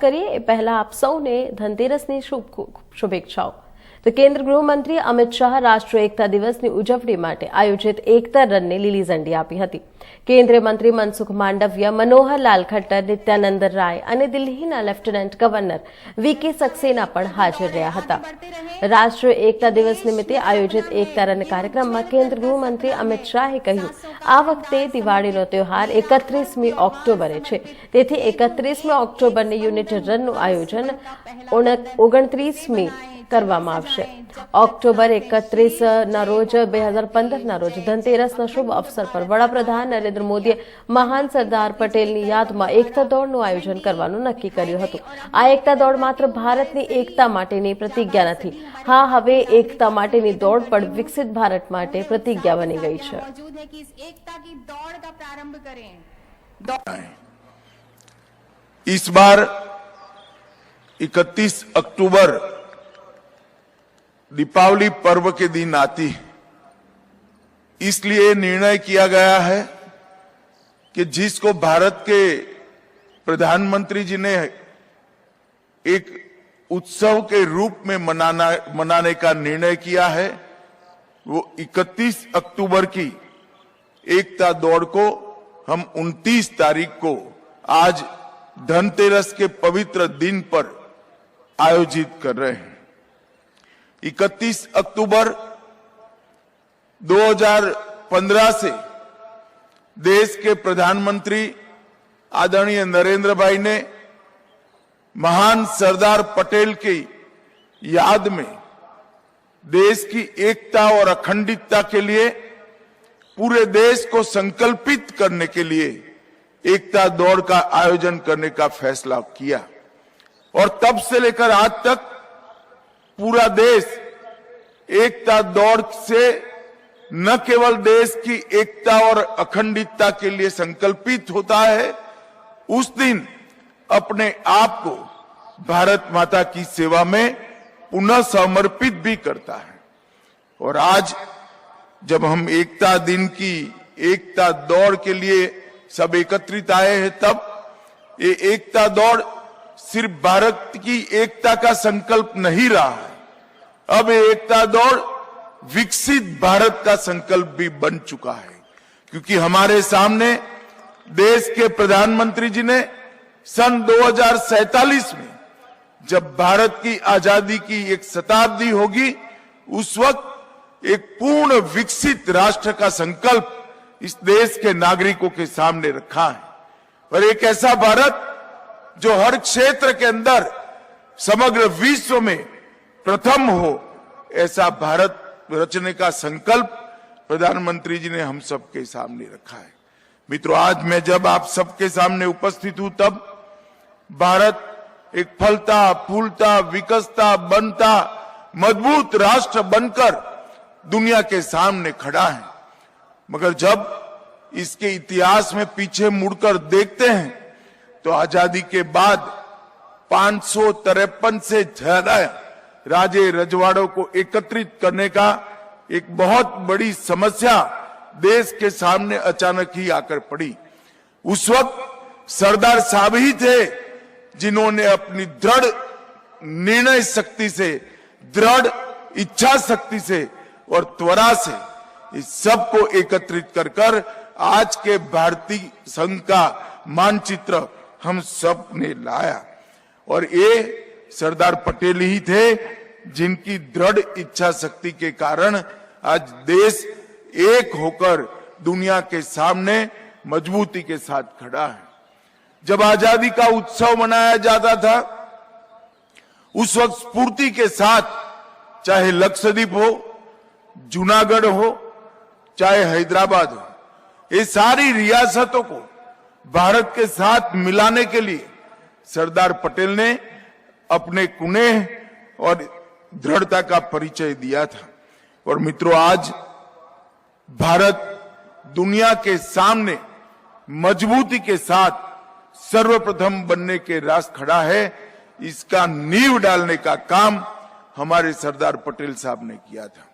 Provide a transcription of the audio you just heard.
કરીએ એ પહેલા આપ સૌને ધનતેરસની શુભેચ્છાઓ। તો કેન્દ્ર ગૃહમંત્રી અમિત શાહ રાષ્ટ્રીય એકતા દિવસની ઉજવણી માટે આયોજિત એકતા રનને લીલી ઝંડી આપી હતી। કેન્દ્રીય મંત્રી મનસુખ માંડવિયા, મનોહરલાલ ખટ્ટર, નિત્યાનંદ રાય અને દિલ્હીના લેફ્ટનન્ટ ગવર્નર વીકે सक्सेना પણ હાજર રહ્યા હતા। રાષ્ટ્રીય એકતા દિવસ નિમિત્તે આયોજિત એકતા રન કાર્યક્રમમાં કેન્દ્ર ગૃહમંત્રી અમિત શાહે કહ્યું, આ વખતે દિવાળીનો તહેવાર 31મી ઓક્ટોબરે છે, તેથી 31મી ઓક્ટોબરની યુનિટ રનનું આયોજન 29મી કરવામાં આવશે। ઓક્ટોબર 31ના રોજ 2015ના રોજ ધનતેરસના શુભ અવસર પર વડાપ્રધાન નરેન્દ્ર મોદીએ મહાન સરદાર પટેલની યાદમાં એકતા દોડનું આયોજન કરવાનું નક્કી કર્યું હતું। આ એકતા દોડ માત્ર ભારતની એકતા માટેની પ્રતિજ્ઞા નથી, હા, હવે એકતા માટેની દોડ પણ વિકસિત ભારત માટે પ્રતિજ્ઞા બની ગઈ છે। इस बार 31 अक्टूबर दीपावली पर्व के दिन आती है, इसलिए निर्णय किया गया है कि जिसको भारत के प्रधानमंत्री जी ने एक उत्सव के रूप में मनाने का निर्णय किया है, वो 31 अक्टूबर की एकता दौड़ को हम 29 तारीख को आज धनतेरस के पवित्र दिन पर आयोजित कर रहे हैं। 31 अक्टूबर 2015 से देश के प्रधानमंत्री आदरणीय नरेंद्र भाई ने महान सरदार पटेल की याद में देश की एकता और अखंडता के लिए पूरे देश को संकल्पित करने के लिए एकता दौड़ का आयोजन करने का फैसला किया और तब से लेकर आज तक पूरा देश एकता दौड़ से न केवल देश की एकता और अखंडता के लिए संकल्पित होता है, उस दिन अपने आप को भारत माता की सेवा में पुनः समर्पित भी करता है। और आज जब हम एकता दिन की एकता दौड़ के लिए सब एकत्रित आए हैं, तब ये एकता दौड़ सिर्फ भारत की एकता का संकल्प नहीं रहा है, अब ये एकता दौड़ विकसित भारत का संकल्प भी बन चुका है, क्योंकि हमारे सामने देश के प्रधानमंत्री जी ने सन 2047 में जब भारत की आजादी की एक शताब्दी होगी, उस वक्त एक पूर्ण विकसित राष्ट्र का संकल्प इस देश के नागरिकों के सामने रखा है। और एक ऐसा भारत जो हर क्षेत्र के अंदर समग्र विश्व में प्रथम हो, ऐसा भारत रचने का संकल्प प्रधानमंत्री जी ने हम सबके सामने रखा है। मित्रों, आज मैं जब आप सबके सामने उपस्थित हूं, तब भारत एक फलता फूलता विकसता बनता मजबूत राष्ट्र बनकर दुनिया के सामने खड़ा है। मगर जब इसके इतिहास में पीछे मुड़कर देखते हैं तो आजादी के बाद 553 से ज्यादा राजे रजवाड़ों को एकत्रित करने का एक बहुत बड़ी समस्या देश के सामने अचानक ही आकर पड़ी। उस वक्त सरदार साहब ही थे जिन्होंने अपनी दृढ़ निर्णय शक्ति से, दृढ़ इच्छा शक्ति से और त्वरा से इस सबको एकत्रित कर आज के भारतीय संघ का मानचित्र हम सब ने लाया। और ये सरदार पटेल ही थे जिनकी दृढ़ इच्छा शक्ति के कारण आज देश एक होकर दुनिया के सामने मजबूती के साथ खड़ा है। जब आजादी का उत्सव मनाया जाता था, उस वक्त स्फूर्ति के साथ चाहे लक्षद्वीप हो, जूनागढ़ हो, चाहे हैदराबाद हो, ये सारी रियासतों को भारत के साथ मिलाने के लिए सरदार पटेल ने अपने कुनेह और दृढ़ता का परिचय दिया था। और मित्रों, आज भारत दुनिया के सामने मजबूती के साथ सर्वप्रथम बनने के रास्ते खड़ा है। इसका नींव डालने का काम हमारे सरदार पटेल साहब ने किया था।